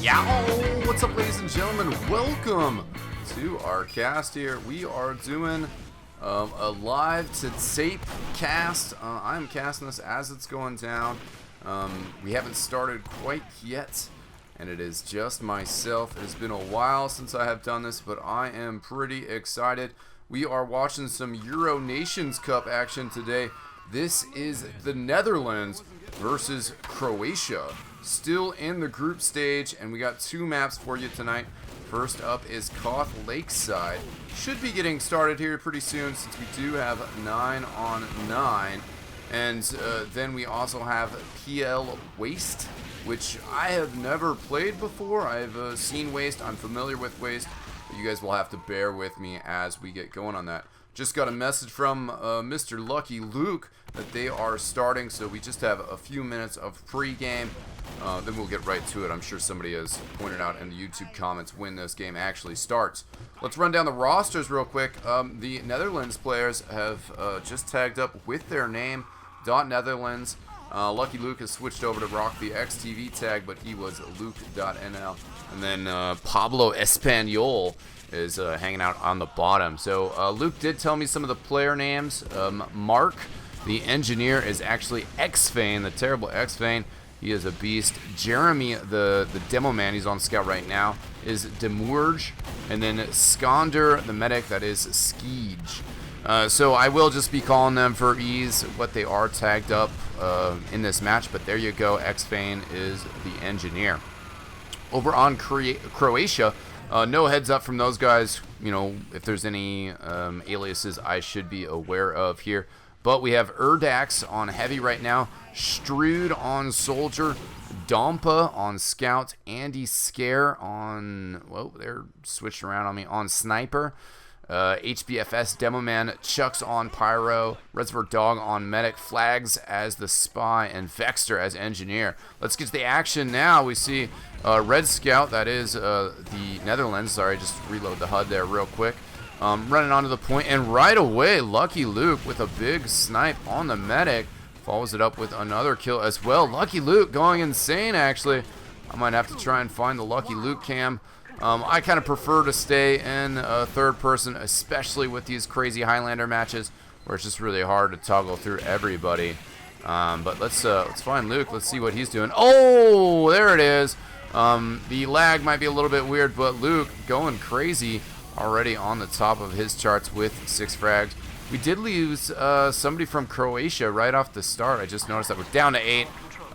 Yeah, what's up, ladies and gentlemen? Welcome to our cast here. We are doing a live to tape cast. I'm casting this as it's going down. We haven't started quite yet, and it is just myself. It has been a while since I have done this, but I am pretty excited. We are watching some Euro Nations Cup action today. This is the Netherlands versus Croatia. Still in the group stage, and we got two maps for you tonight. First up is Koth Lakeside. Should be getting started here pretty soon since we do have 9 on 9. And then we also have PL Waste, which I have never played before. I've seen Waste. I'm familiar with Waste. But you guys will have to bear with me as we get going on that. Just got a message from Mr. Lucky Luke that they are starting, so we just have a few minutes of pre-game. Then we'll get right to it. I'm sure somebody has pointed out in the YouTube comments when this game actually starts. Let's run down the rosters real quick. The Netherlands players have just tagged up with their name, .Netherlands. Lucky Luke has switched over to rock the XTV tag, but he was Luke.nl. And then Pablo Espanol is hanging out on the bottom. So Luke did tell me some of the player names. Mark, the engineer, is actually Xfane, the terrible Xfane. He is a beast. Jeremy, the demo man, he's on scout right now, is Demurge. And then Skonder, the medic, that is Skeege. So I will just be calling them for ease what they are tagged up in this match. But there you go, Xfane is the engineer. Over on Croatia, no heads up from those guys, you know, if there's any aliases I should be aware of here. But we have Erdax on heavy right now, Strude on soldier, Dompa on scout, Andy Scare on, well, they're switched around on me, on sniper, HBFS demo man, Chucks on pyro, Reservoir Dog on medic, Flags as the spy, and Vexter as engineer. Let's get to the action now. We see Red Scout, that is the Netherlands. Sorry, just reload the HUD there real quick. Running onto the point, and right away, Lucky Luke with a big snipe on the medic. Follows it up with another kill as well. Lucky Luke going insane, actually. I might have to try and find the Lucky Luke cam. I kind of prefer to stay in third person, especially with these crazy Highlander matches, where it's just really hard to toggle through everybody. But let's find Luke. Let's see what he's doing. Oh, there it is. The lag might be a little bit weird, but Luke going crazy already on the top of his charts with 6 frags. We did lose somebody from Croatia right off the start. I just noticed that we're down to 8.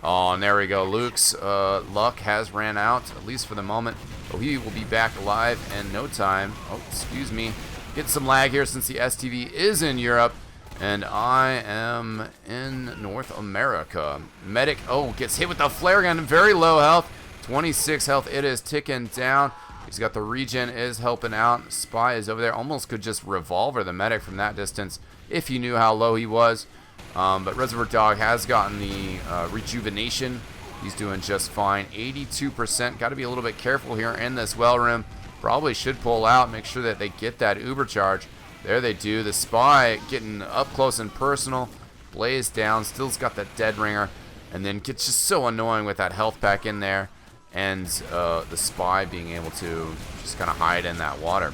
Oh, and there we go. Luke's luck has ran out, at least for the moment. But he will be back alive in no time. Oh, excuse me. Getting some lag here since the STV is in Europe. And I am in North America. Medic, oh, gets hit with the flare gun. Very low health. 26 health. It is ticking down. He's got the regen, is helping out. Spy is over there. Almost could just revolver the medic from that distance if he knew how low he was. But Reservoir Dog has gotten the rejuvenation. He's doing just fine. 82%. Got to be a little bit careful here in this well room. Probably should pull out, make sure that they get that uber charge. There they do. The Spy getting up close and personal. Blaze down. Still's got that dead ringer. And then gets just so annoying with that health pack in there. And the Spy being able to just kind of hide in that water.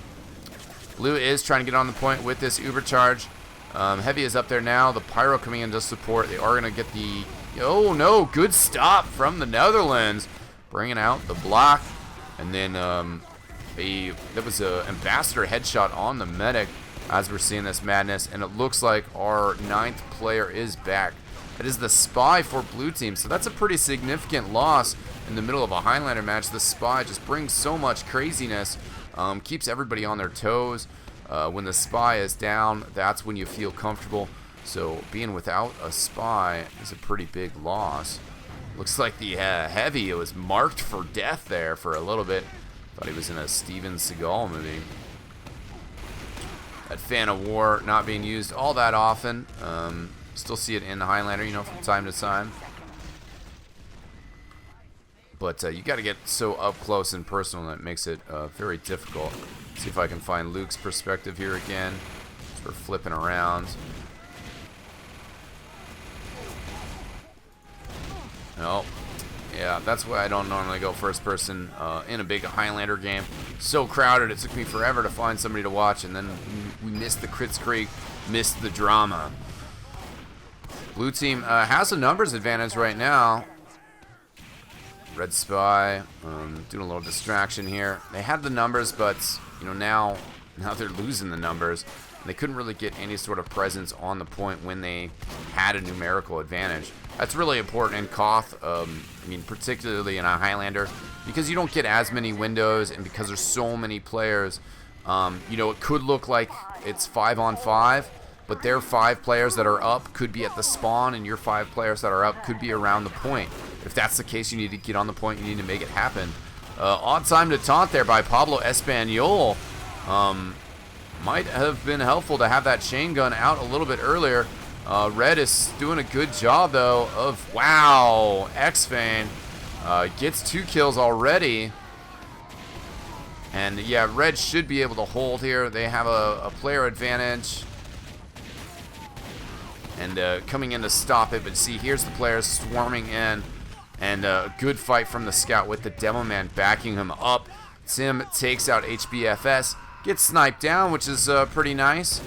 Blue is trying to get on the point with this uber charge. Heavy is up there now. The Pyro coming in to support. They are going to get the... Oh, no. Good stop from the Netherlands. Bringing out the block. And then there was an Ambassador headshot on the medic as we're seeing this madness. And it looks like our 9th player is back. It is the Spy for Blue Team. So that's a pretty significant loss in the middle of a Highlander match. The Spy just brings so much craziness, keeps everybody on their toes. When the Spy is down, that's when you feel comfortable. So being without a Spy is a pretty big loss. Looks like the Heavy was marked for death there for a little bit. Thought he was in a Steven Seagal movie. That Fan of War not being used all that often. Still see it in the Highlander, you know, from time to time. But you got to get so up close and personal that it makes it very difficult. See if I can find Luke's perspective here again. So we're flipping around. Oh, yeah, Yeah, that's why I don't normally go first person in a big Highlander game. So crowded, it took me forever to find somebody to watch, and then we missed the crit streak, missed the drama. Blue team has a numbers advantage right now. Red Spy doing a little distraction here. They had the numbers, but you know now they're losing the numbers. They couldn't really get any sort of presence on the point when they had a numerical advantage. That's really important in Koth, I mean, particularly in a Highlander, because you don't get as many windows, and because there's so many players. You know, it could look like it's 5-on-5, but their 5 players that are up could be at the spawn, and your 5 players that are up could be around the point. If that's the case, you need to get on the point, you need to make it happen. Odd time to taunt there by Pablo Espanol. Might have been helpful to have that chain gun out a little bit earlier. Red is doing a good job, though, of, wow, X-Fane gets 2 kills already. And, yeah, Red should be able to hold here. They have a player advantage. And coming in to stop it, but see, here's the players swarming in. And a good fight from the scout with the Demo Man backing him up. Tim takes out HBFS. Gets sniped down, which is pretty nice.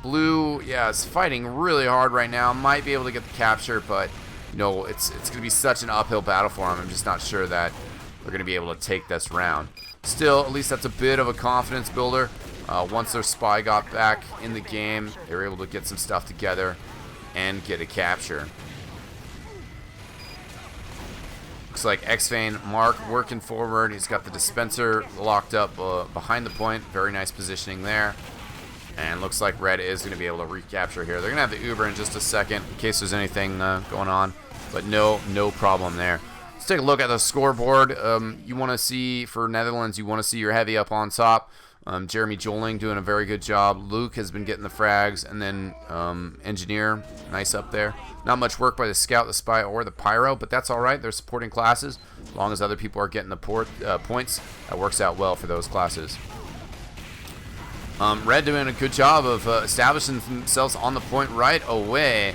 Blue, yeah, is fighting really hard right now. Might be able to get the capture, but you know it's going to be such an uphill battle for him. I'm just not sure that they're going to be able to take this round. Still, at least that's a bit of a confidence builder. Once their spy got back in the game, they were able to get some stuff together and get a capture. Looks like X-Fane Mark working forward. He's got the dispenser locked up behind the point. Very nice positioning there. And looks like Red is going to be able to recapture here. They're going to have the Uber in just a second in case there's anything going on. But no problem there. Let's take a look at the scoreboard. You want to see, for Netherlands, you want to see your heavy up on top. Jeremy Joling doing a very good job. Luke has been getting the frags. And then Engineer, nice up there. Not much work by the Scout, the Spy, or the Pyro, but that's all right. They're supporting classes. As long as other people are getting the points, that works out well for those classes. Red doing a good job of establishing themselves on the point right away.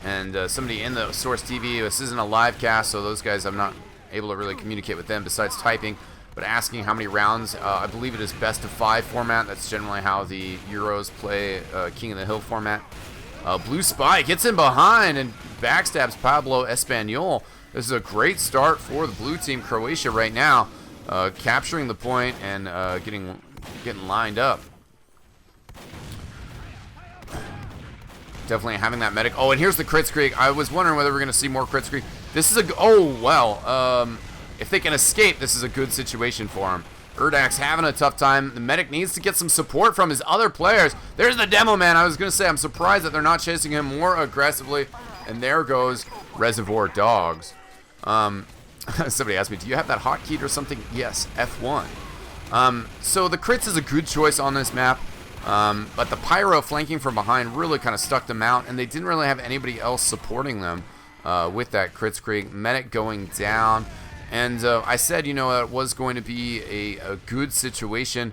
And somebody in the Source TV, this isn't a live cast, so those guys I'm not able to really communicate with them besides typing. But asking how many rounds, I believe it is best of 5 format. That's generally how the Euros play King of the Hill format. Blue Spy gets in behind and backstabs Pablo Espanol. This is a great start for the blue team, Croatia, right now. Capturing the point and getting lined up. Definitely having that medic. Oh, and here's the crit streak. I was wondering whether we're going to see more crit streak. This is a... Oh, well. If they can escape, this is a good situation for him. Erdak's having a tough time. The medic needs to get some support from his other players. There's the Demo Man. I was going to say, I'm surprised that they're not chasing him more aggressively. And there goes Reservoir Dogs. Somebody asked me, do you have that hotkey or something? Yes, F1. So the crits is a good choice on this map. But the Pyro flanking from behind really kind of stuck them out. And they didn't really have anybody else supporting them with that crit streak. Medic going down. And I said, you know, it was going to be a good situation.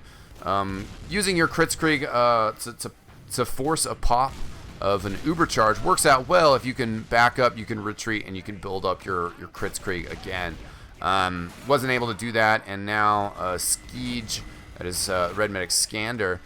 Using your crit streak to force a pop of an Uber charge works out well. If you can back up, you can retreat, and you can build up your crit streak again. Wasn't able to do that, and now Skeege, that is Red Medic Scander,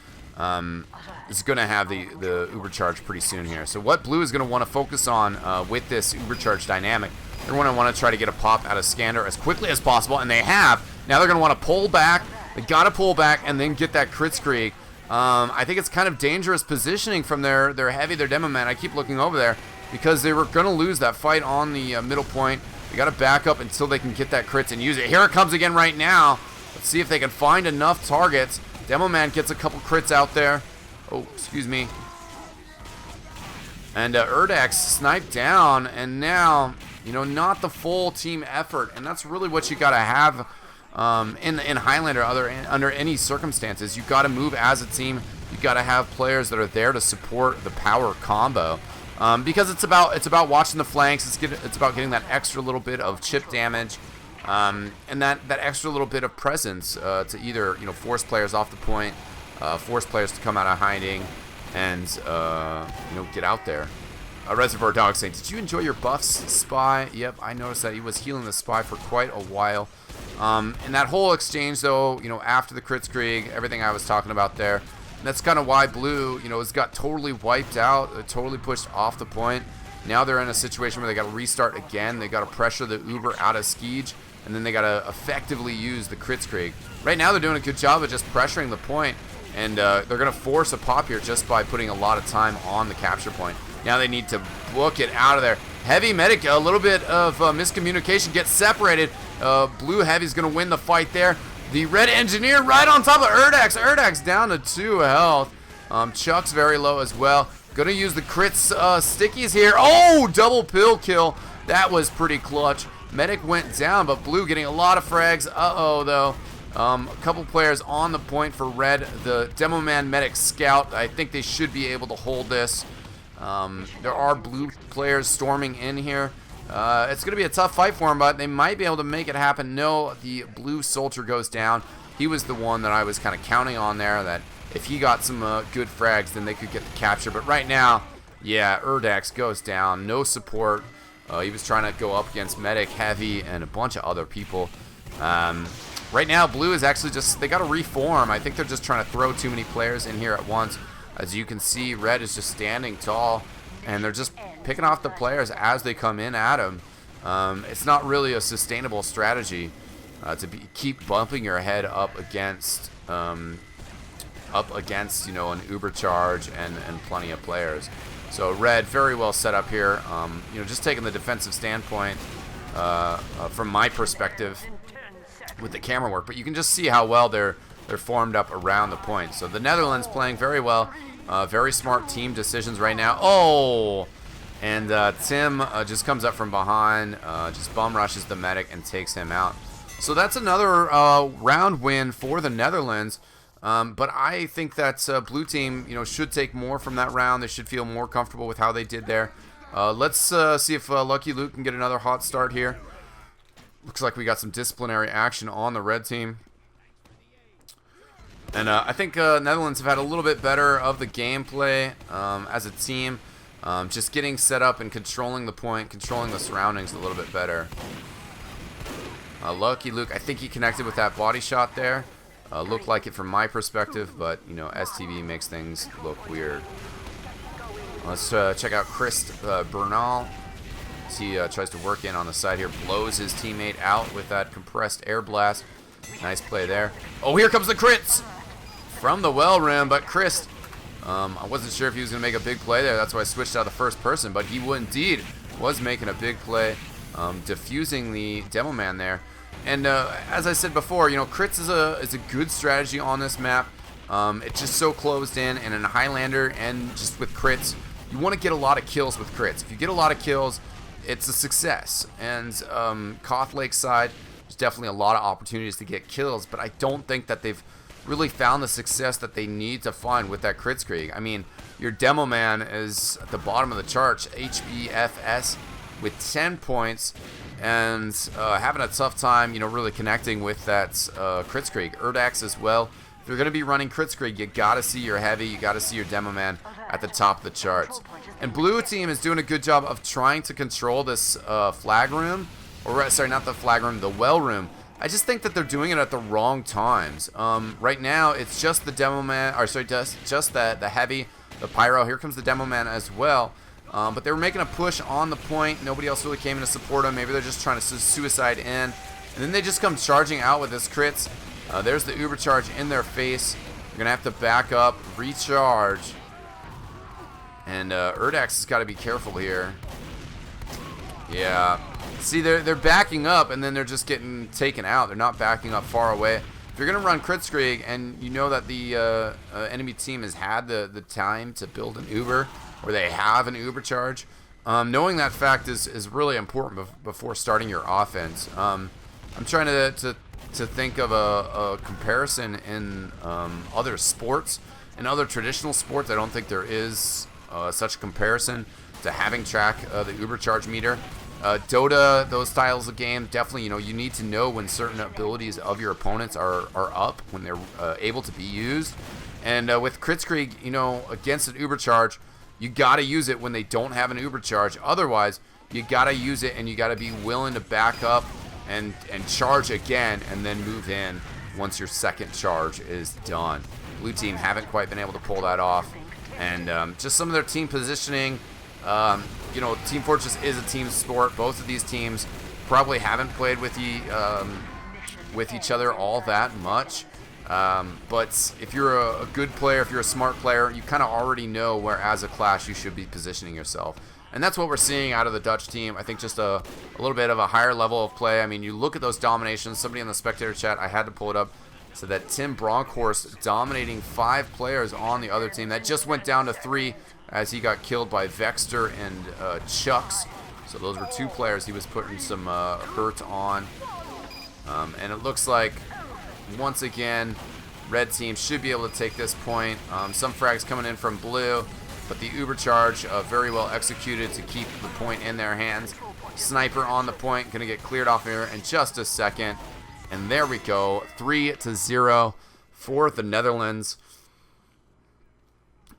is going to have the Uber charge pretty soon here. So what Blue is going to want to focus on with this Uber charge dynamic, they're going to want to try to get a pop out of Scander as quickly as possible, and they have. Now they're going to want to pull back. They got to pull back and then get that crit streak. I think it's kind of dangerous positioning from their heavy, their Demo Man. I keep looking over there because they were going to lose that fight on the middle point. They got to back up until they can get that crits and use it. Here it comes again right now. Let's see if they can find enough targets. Demo Man gets a couple crits out there. Oh, excuse me. And Erdak's sniped down, and now, you know, not the full team effort, and that's really what you got to have in Highlander under any circumstances. You got to move as a team. You got to have players that are there to support the power combo, because it's about watching the flanks. It's about getting that extra little bit of chip damage, and that extra little bit of presence to either, you know, force players off the point, force players to come out of hiding, and you know, get out there. Reservoir Dog saying, did you enjoy your buffs, Spy? Yep, I noticed that he was healing the Spy for quite a while. And that whole exchange, though, you know, after the Kritzkrieg, everything I was talking about there, and that's kind of why Blue, you know, has got totally wiped out, totally pushed off the point. Now they're in a situation where they got to restart again. They got to pressure the Uber out of Skeege, and then they got to effectively use the Kritzkrieg. Right now they're doing a good job of just pressuring the point, and they're going to force a pop here just by putting a lot of time on the capture point. Now they need to book it out of there. Heavy Medic, a little bit of miscommunication, gets separated. Blue Heavy's going to win the fight there. The Red Engineer right on top of Urdax. Urdax down to 2 health. Chuck's very low as well. Going to use the crits stickies here. Oh, double pill kill. That was pretty clutch. Medic went down, but Blue getting a lot of frags. Uh-oh, though. A couple players on the point for Red. The Demo Man Medic Scout, I think they should be able to hold this. There are Blue players storming in here. It's going to be a tough fight for them, but they might be able to make it happen. No, the Blue Soldier goes down. He was the one that I was kind of counting on there, that if he got some good frags, then they could get the capture. But right now, yeah, Urdax goes down. No support. He was trying to go up against Medic, Heavy, and a bunch of other people. Right now, Blue is actually just, they got to reform. I think they're just trying to throw too many players in here at once. As you can see, Red is just standing tall, and they're just picking off the players as they come in at them. It's not really a sustainable strategy to keep bumping your head up against, you know, an Uber charge and plenty of players. So Red very well set up here. You know, just taking the defensive standpoint from my perspective with the camera work, but you can just see how well they're formed up around the point. So the Netherlands playing very well. Very smart team decisions right now. Oh! And Tim just comes up from behind, just bum rushes the Medic and takes him out. So that's another round win for the Netherlands. But I think that Blue team, you know, should take more from that round. They should feel more comfortable with how they did there. Let's see if Lucky Luke can get another hot start here. Looks like we got some disciplinary action on the red team. And I think Netherlands have had a little bit better of the gameplay as a team. Just getting set up and controlling the point, controlling the surroundings a little bit better. Lucky Luke, I think he connected with that body shot there. Looked like it from my perspective, but, you know, STV makes things look weird. Let's check out Chris Bernal. He tries to work in on the side here, blows his teammate out with that compressed air blast. Nice play there. Oh, here comes the crits from the well rim, but Chris, I wasn't sure if he was going to make a big play there. That's why I switched out the first person, but he indeed was making a big play, diffusing the Demo Man there. And as I said before, you know, crits is a good strategy on this map. It's just so closed in, and in Highlander and just with crits, you want to get a lot of kills with crits. If you get a lot of kills, it's a success. And Koth Lake side, there's definitely a lot of opportunities to get kills, but I don't think that they've really found the success that they need to find with that Kritzkrieg. I mean, your Demo Man is at the bottom of the charts, HBFS, with 10 points, and having a tough time, you know, really connecting with that Kritzkrieg. Urdax as well. If you're going to be running Kritzkrieg, you got to see your Heavy, you got to see your Demo Man at the top of the charts. And Blue team is doing a good job of trying to control this flag room, or sorry, not the flag room, the well room. I just think that they're doing it at the wrong times. Right now, it's just the Demo Man, or sorry, just the Heavy, the Pyro. Here comes the Demo Man as well. But they were making a push on the point. Nobody else really came in to support them. Maybe they're just trying to suicide in. And then they just come charging out with this crits. There's the Uber charge in their face. You're going to have to back up, recharge. And Urdax has got to be careful here. Yeah. See, they're backing up, and then they're just getting taken out. They're not backing up far away. If you're going to run Kritzkrieg, and you know that the enemy team has had the time to build an Uber, or they have an Uber charge, knowing that fact is really important before starting your offense. I'm trying to think of a comparison in other sports. In other traditional sports, I don't think there is such a comparison to having track the Uber charge meter. Dota, those styles of game, definitely, you know, you need to know when certain abilities of your opponents are up, when they're able to be used. And with Kritzkrieg, you know, against an Uber charge, you got to use it when they don't have an uber charge. Otherwise, you got to use it, and you got to be willing to back up and charge again and then move in once your second charge is done. Blue team haven't quite been able to pull that off. And just some of their team positioning. You know, Team Fortress is a team sport. Both of these teams probably haven't played with each other all that much. But if you're a good player, if you're a smart player, you kind of already know where as a class you should be positioning yourself. And that's what we're seeing out of the Dutch team. I think just a little bit of a higher level of play. I mean, you look at those dominations. Somebody in the spectator chat, I had to pull it up, so that Tim Bronkhorst dominating 5 players on the other team. That just went down to 3 as he got killed by Vexter and Chucks. So those were 2 players he was putting some hurt on. And it looks like, once again, red team should be able to take this point. Some frags coming in from blue, but the uber charge very well executed to keep the point in their hands. Sniper on the point, going to get cleared off here in just a second. And there we go, 3-0 for the Netherlands.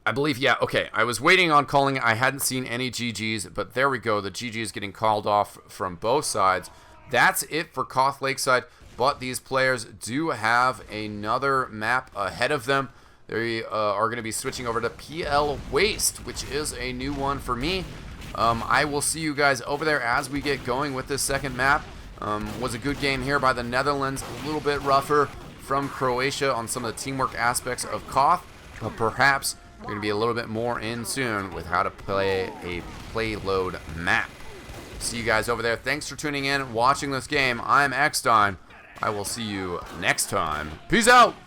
I believe, yeah, okay, I was waiting on calling it. I hadn't seen any GGs, but there we go. The GG is getting called off from both sides. That's it for Koth Lakeside, but these players do have another map ahead of them. They are going to be switching over to PL Waste, which is a new one for me. I will see you guys over there as we get going with this second map. Was a good game here by the Netherlands, a little bit rougher from Croatia on some of the teamwork aspects of Koth, but perhaps we're going to be a little bit more in tune with how to play a payload map. See you guys over there. Thanks for tuning in, watching this game. I'm eXtime. I will see you next time. Peace out!